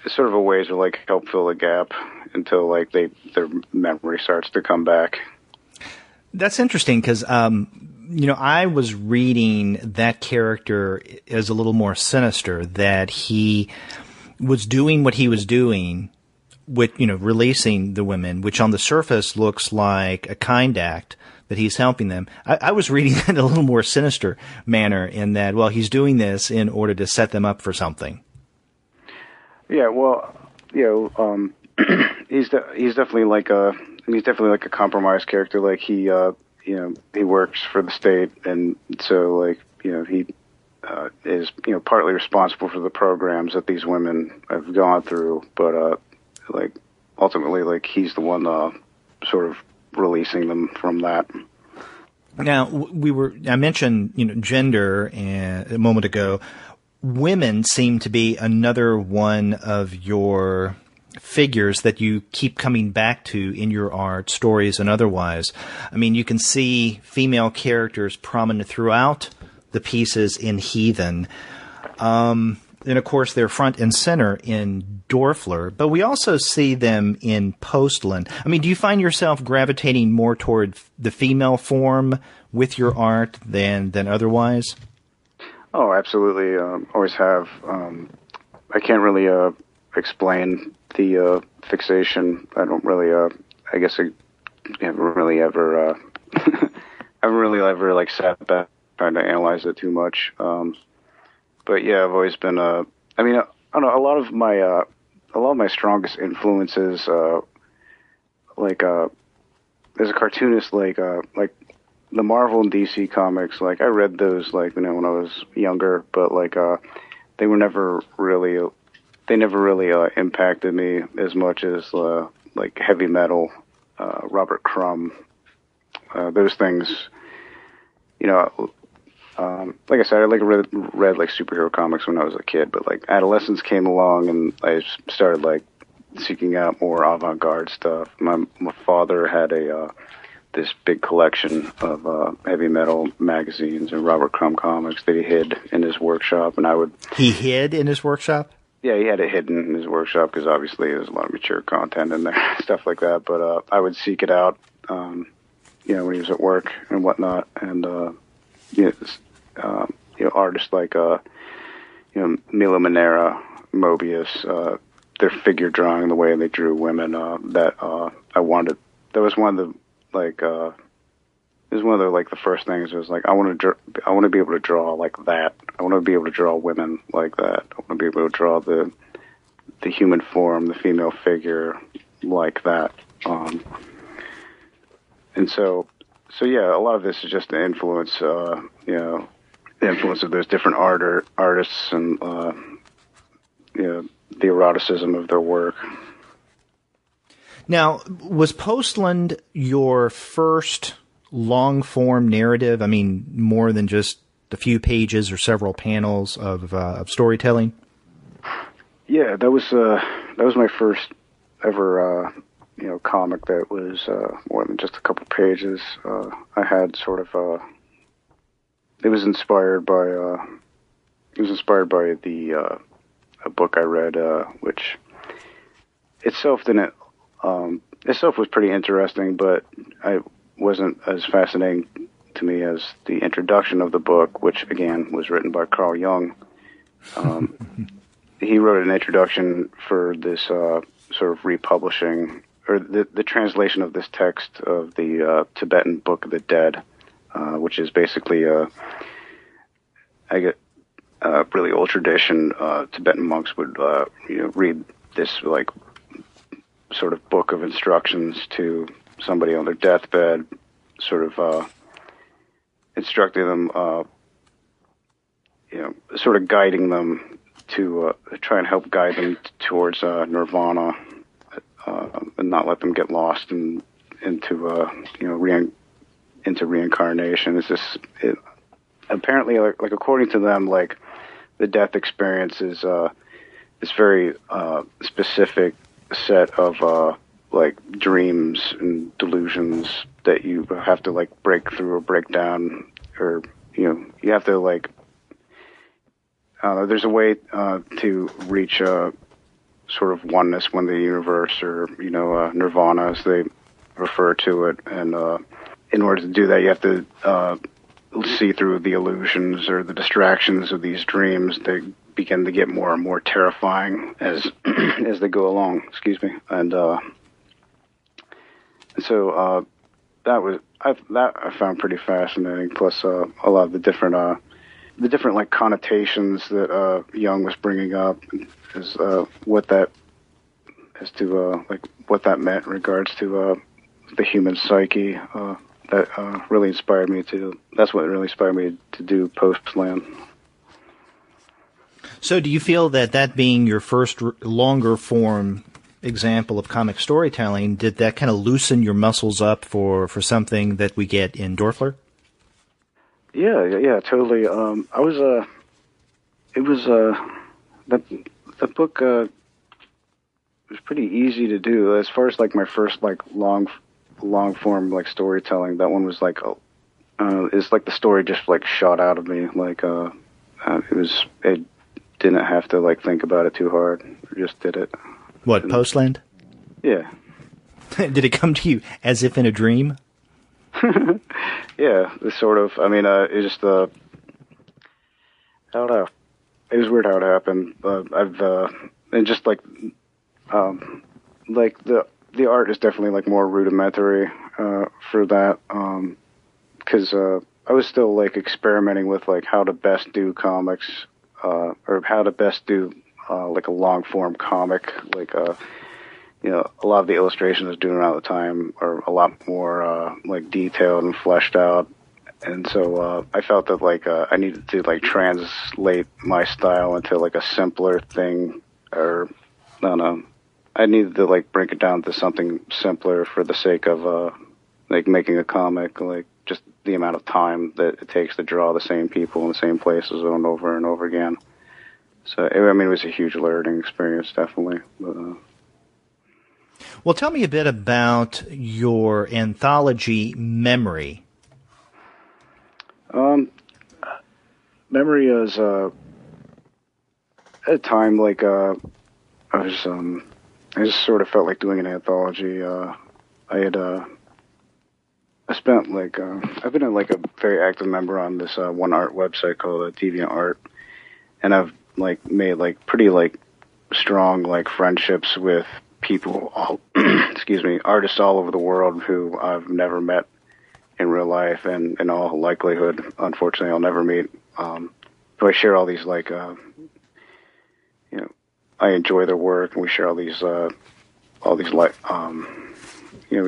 it's sort of a way to help fill the gap until their memory starts to come back. That's interesting because I was reading that character as a little more sinister, that he was doing what he was doing with, releasing the women, which on the surface looks like a kind act, that he's helping them. I was reading that in a little more sinister manner, in that, well, he's doing this in order to set them up for something. Yeah, well, he's definitely like a compromised character. Like, he works for the state, and so he is partly responsible for the programs that these women have gone through, but ultimately, he's the one sort of releasing them from that. Now, I mentioned, gender a moment ago. Women seem to be another one of your figures that you keep coming back to in your art, stories and otherwise. I mean, you can see female characters prominent throughout the pieces in Heathen. And, of course, they're front and center in Dörfler, but we also see them in Postland. I mean, do you find yourself gravitating more toward the female form with your art than otherwise? Oh, absolutely. Always have. I can't really explain the fixation. I don't really. I guess I haven't really ever. Sat back trying to analyze it too much. But yeah, I've always been. I don't know. A lot of my strongest influences, as a cartoonist, like the Marvel and DC comics. I read those when I was younger, but they never really impacted me as much as heavy metal, Robert Crumb, those things. Like I said, I read superhero comics when I was a kid, but adolescence came along and I started seeking out more avant-garde stuff. My father had this big collection of heavy metal magazines and Robert Crumb comics that he hid in his workshop, and I would. He hid in his workshop? Yeah, he had it hidden in his workshop because obviously there's a lot of mature content in there, stuff like that. But I would seek it out, when he was at work and whatnot, and artists like Milo Manera, Mobius, their figure drawing, the way they drew women, that I wanted. That was one of the it was one of the first things. It was I want to be able to draw like that. I want to be able to draw women like that. I want to be able to draw the human form, the female figure like that. And so yeah, a lot of this is just the influence, the influence of those different artists and, the eroticism of their work. Now, was Postland your first long-form narrative? I mean, more than just a few pages or several panels of storytelling? Yeah, that was my first ever comic that was more than just a couple pages. I had sort of it was inspired by the a book I read, which itself was pretty interesting, but I wasn't as fascinating to me as the introduction of the book, which again was written by Carl Jung. He wrote an introduction for this sort of republishing, or the translation of this text of the Tibetan Book of the Dead, which is basically really old tradition. Tibetan monks would read this like sort of book of instructions to somebody on their deathbed, sort of instructing them, sort of guiding them to try and help guide them towards nirvana, and not let them get lost into reincarnation. Apparently, like according to them, like the death experience is this very specific set of like dreams and delusions that you have to like break through or break down, or you have to like there's a way to reach a sort of oneness with the universe, or nirvana as they refer to it, and in order to do that you have to see through the illusions or the distractions of these dreams. They begin to get more and more terrifying as as they go along. Excuse me. And so that I found pretty fascinating. Plus a lot of the different like connotations that Jung was bringing up as what that meant in regards to the human psyche. That's what really inspired me to do Postland. So do you feel that being your first longer form example of comic storytelling, did that kind of loosen your muscles up for something that we get in Dörfler? Yeah, totally. The book was pretty easy to do. As far as like my first like long form like storytelling, that one was like it's like the story just like shot out of me. Like it didn't have to like think about it too hard. I just did it. What, Postland? Yeah. Did it come to you as if in a dream? Yeah, this sort of. I mean, it just I don't know. It was weird how it happened. And just like the art is definitely like more rudimentary for that, because I was still like experimenting with like how to best do comics, or how to best do like a long form comic. Like a lot of the illustrations I was doing around the time are a lot more like detailed and fleshed out, and so I felt that like I needed to like translate my style into like a simpler thing, or I don't know. I needed to like break it down to something simpler for the sake of like making a comic, like just the amount of time that it takes to draw the same people in the same places over and over again. So I mean, it was a huge learning experience, definitely. But, well, tell me a bit about your anthology Memory. Memory is at a time like I just sort of felt like doing an anthology. I spent like I've been like a very active member on this one art website called Deviant Art, and I've like made like pretty like strong like friendships with people, all artists all over the world who I've never met in real life, and in all likelihood, unfortunately, I'll never meet. So I share all these like I enjoy their work, and we share we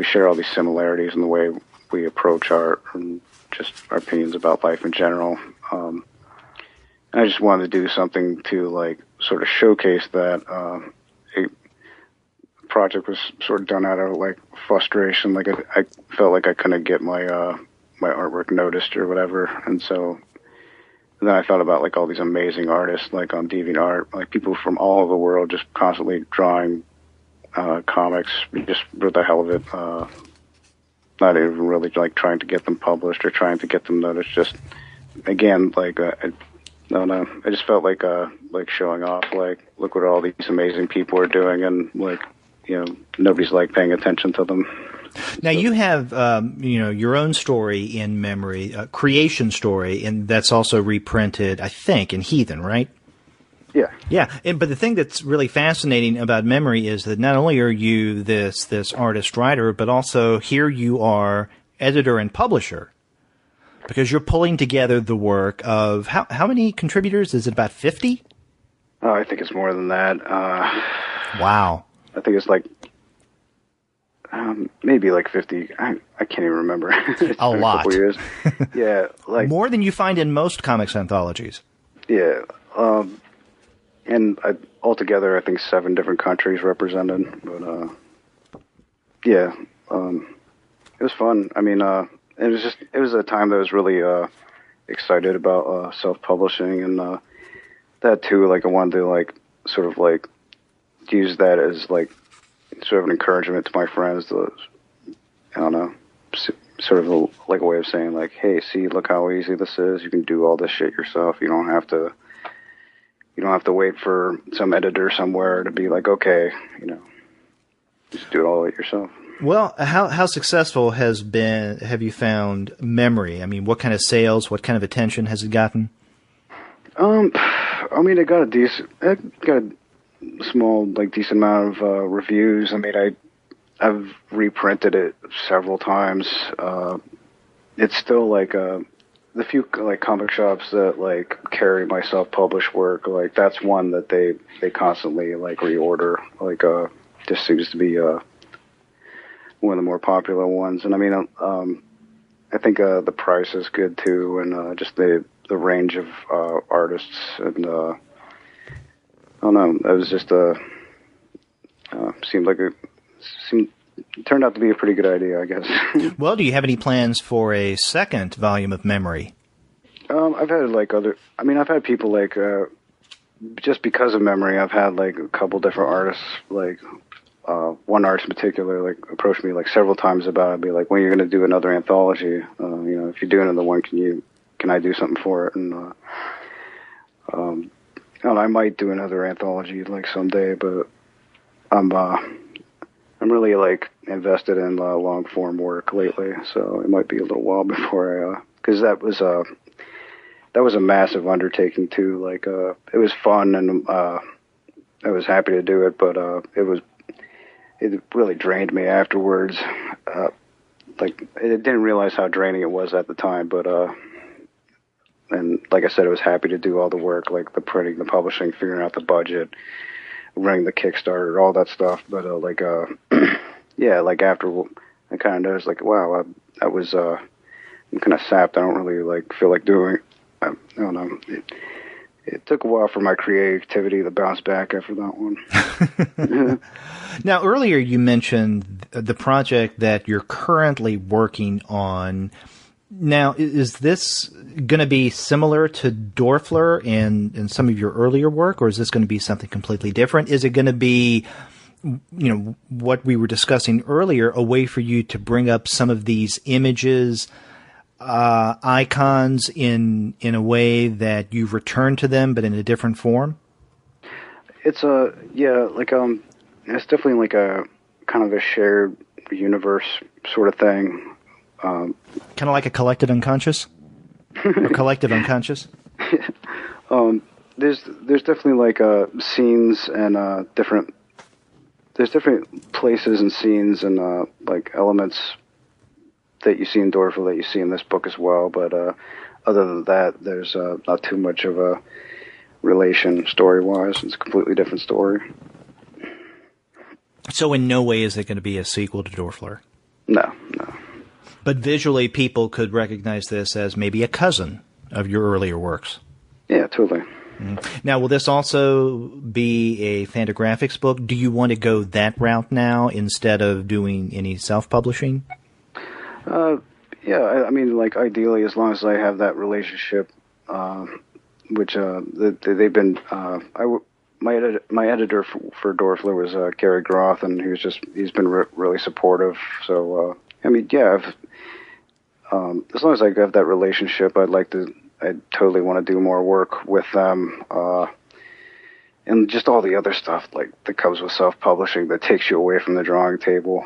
share all these similarities in the way we approach art and just our opinions about life in general. And I just wanted to do something to like sort of showcase that. Project was sort of done out of like frustration. Like I felt like I couldn't get my artwork noticed or whatever, and so then I thought about like all these amazing artists like on DeviantArt, like people from all over the world just constantly drawing comics just for the hell of it. Not even really like trying to get them published or trying to get them noticed. Just again, like I don't know. I just felt like showing off. Like, look what all these amazing people are doing, and like, nobody's like paying attention to them. Now you have, your own story in Memory, creation story, and that's also reprinted, I think, in Heathen, right? Yeah. Yeah, but the thing that's really fascinating about Memory is that not only are you this artist-writer, but also here you are editor and publisher, because you're pulling together the work of, how many contributors? Is it about 50? Oh, I think it's more than that. Wow. I think it's like maybe like 50. I can't even remember. It's a been lot. A couple years. Yeah, like more than you find in most comics anthologies. Yeah, and altogether, I think 7 different countries represented. But yeah, it was fun. I mean, it was a time that I was really excited about self-publishing, and that too. Like, I wanted to like sort of like use that as like sort of an encouragement to my friends to, I don't know, sort of like a way of saying like, hey, see, look how easy this is. You can do all this shit yourself. You don't have to wait for some editor somewhere to be like, okay, just do it all yourself. Well, how successful have you found Memory? I mean, what kind of sales, what kind of attention has it gotten? I mean, it got a small, like, decent amount of reviews. I mean, I've reprinted it several times. It's still like the few like comic shops that like carry my self-published work. Like, that's one that they constantly like reorder. Like, just seems to be one of the more popular ones. And I mean, I think the price is good too, and just the range of artists, and I don't know. It was just turned out to be a pretty good idea, I guess. Well, do you have any plans for a second volume of Memory? I've had people like just because of Memory, I've had like a couple different artists, like one artist in particular, like approached me like several times about it, be like, when you're going to do another anthology, if you're doing another one, can I do something for it? And I might do another anthology like someday, but I'm really like invested in long form work lately, so it might be a little while before because that was a massive undertaking too. Like it was fun, and I was happy to do it, but it really drained me afterwards. Like, I didn't realize how draining it was at the time, but and like I said, I was happy to do all the work, like the printing, the publishing, figuring out the budget, running the Kickstarter, all that stuff. But yeah, like after I kind of noticed, like, wow, I'm kind of sapped. I don't really like feel like doing. I don't know. It took a while for my creativity to bounce back after that one. Now, earlier you mentioned the project that you're currently working on. Now, is this going to be similar to Dörfler and some of your earlier work, or is this going to be something completely different? Is it going to be, what we were discussing earlier, a way for you to bring up some of these images, icons in a way that you've returned to them, but in a different form? It's it's definitely like a kind of a shared universe sort of thing. Kind of like a collected unconscious, or collective unconscious. There's definitely like scenes and there's different places and scenes and like elements that you see in Dörfler that you see in this book as well. But other than that, there's not too much of a relation story-wise. It's a completely different story. So in no way is it going to be a sequel to Dörfler? No. But visually, people could recognize this as maybe a cousin of your earlier works. Yeah, totally. Now, will this also be a Fantagraphics book? Do you want to go that route now instead of doing any self-publishing? Yeah, I mean, like, ideally, as long as I have that relationship, which they've been, my editor for Dörfler was Gary Groth, and he's been really supportive. So I mean, yeah, as long as I have that relationship, I totally want to do more work with them, and just all the other stuff like that comes with self-publishing that takes you away from the drawing table.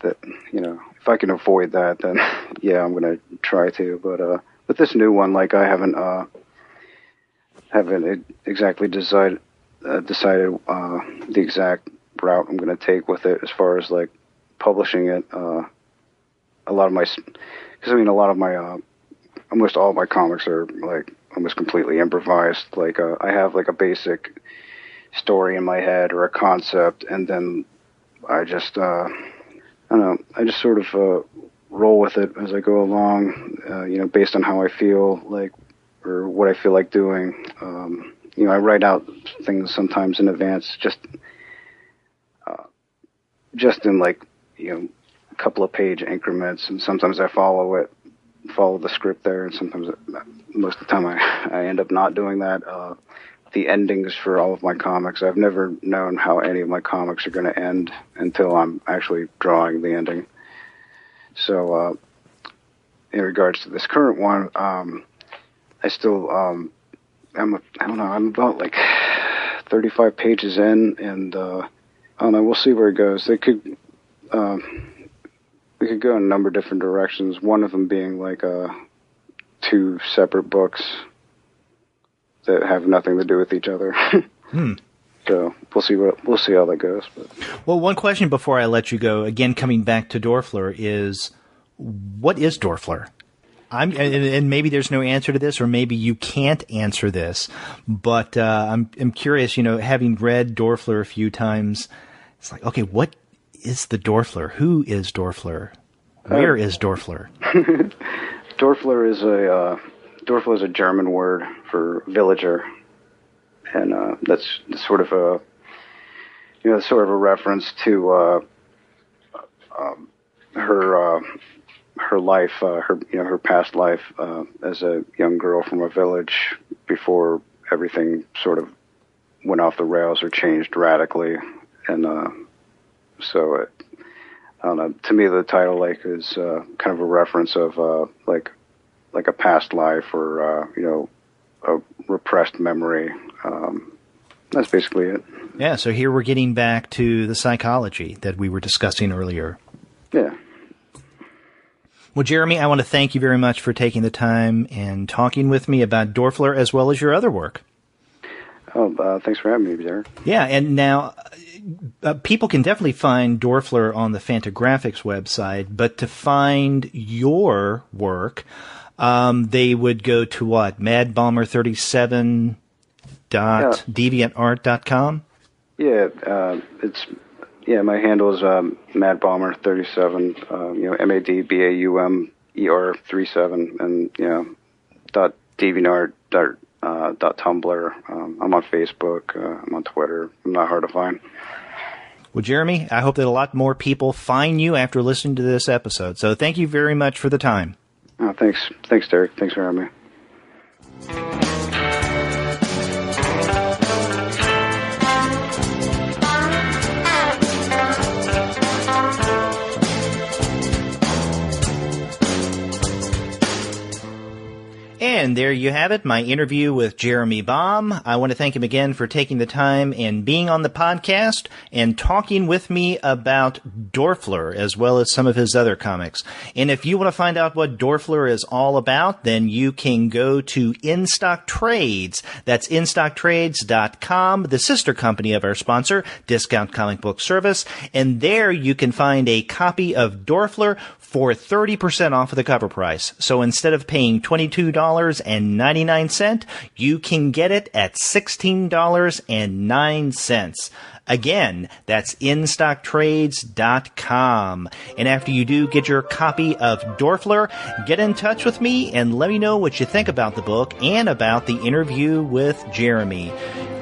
That, you know, if I can avoid that, then yeah, I'm gonna try to. But with this new one, like, I haven't exactly decided the exact route I'm going to take with it as far as like publishing it. Almost all of my comics are like almost completely improvised. Like I have like a basic story in my head or a concept, and then I just I don't know, I just sort of roll with it as I go along, you know, based on how I feel like or what I feel like doing. You know, I write out things sometimes in advance, just in like, you know, a couple of page increments, and sometimes I follow the script there, and sometimes most of the time I end up not doing that. The endings for all of my comics, I've never known how any of my comics are going to end until I'm actually drawing the ending. So in regards to this current one, I still I'm about like 35 pages in, and I don't know, we'll see where it goes. We could go in a number of different directions, one of them being like 2 separate books that have nothing to do with each other. So we'll see how that goes. But. Well, one question before I let you go, again coming back to Dörfler, is what is Dörfler? And maybe there's no answer to this, or maybe you can't answer this, but I'm curious. You know, having read Dörfler a few times, it's like, okay, what is the Dörfler? Who is Dörfler? Where is Dörfler? Dörfler is a German word for villager, and that's sort of a reference to her life, her past life as a young girl from a village before everything sort of went off the rails or changed radically, and so I don't know. To me, the title like is kind of a reference of like a past life or you know, a repressed memory. That's basically it. Yeah. So here we're getting back to the psychology that we were discussing earlier. Yeah. Well, Jeremy, I want to thank you very much for taking the time and talking with me about Dörfler as well as your other work. Oh, thanks for having me, Jared. Yeah, and now people can definitely find Dörfler on the Fantagraphics website, but to find your work, they would go to what? madbomber37.deviantart.com? Yeah, my handle is madbomber37, you know, MADBAUMER37, and, you know, .deviantart.tumblr. I'm on Facebook. I'm on Twitter. I'm not hard to find. Well, Jeremy, I hope that a lot more people find you after listening to this episode. So thank you very much for the time. Oh, thanks. Thanks, Derek. Thanks for having me. And there you have it, my interview with Jeremy Baum. I want to thank him again for taking the time and being on the podcast and talking with me about Dörfler as well as some of his other comics. And if you want to find out what Dörfler is all about, then you can go to In Stock Trades. That's InStockTrades.com, the sister company of our sponsor, Discount Comic Book Service. And there you can find a copy of Dörfler for 30% off of the cover price. So instead of paying $22.99, you can get it at $16.09. Again, that's InStockTrades.com. And after you do get your copy of Dörfler, get in touch with me and let me know what you think about the book and about the interview with Jeremy.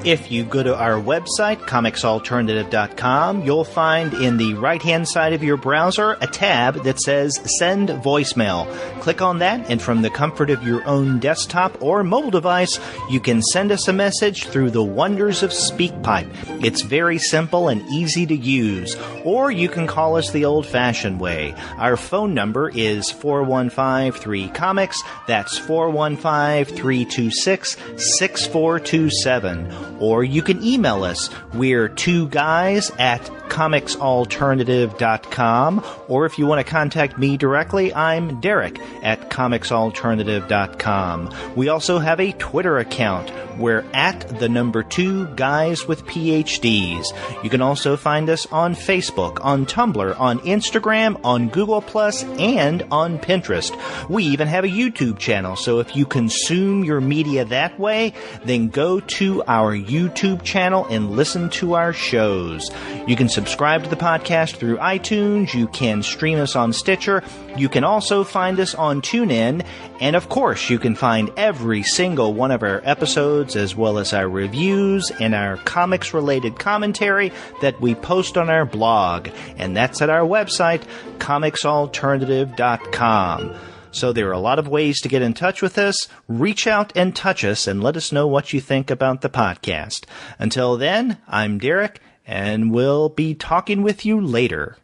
If you go to our website, comicsalternative.com, you'll find in the right-hand side of your browser a tab that says Send Voicemail. Click on that, and from the comfort of your own desktop or mobile device, you can send us a message through the wonders of SpeakPipe. It's very simple and easy to use. Or you can call us the old-fashioned way. Our phone number is 415-3-COMICS. That's 415-326-6427. Or you can email us. We're 2guys at comicsalternative.com. Or if you want to contact me directly, I'm Derek at comicsalternative.com. We also have a Twitter account. We're at the number 2 guys with PhDs. You can also find us on Facebook, on Tumblr, on Instagram, on Google+, and on Pinterest. We even have a YouTube channel, so if you consume your media that way, then go to our YouTube channel and listen to our shows. You can subscribe to the podcast through iTunes. You can stream us on Stitcher. You can also find us on TuneIn. And of course, you can find every single one of our episodes, as well as our reviews and our comics-related commentary that we post on our blog. And that's at our website, comicsalternative.com. So there are a lot of ways to get in touch with us. Reach out and touch us and let us know what you think about the podcast. Until then, I'm Derek, and we'll be talking with you later.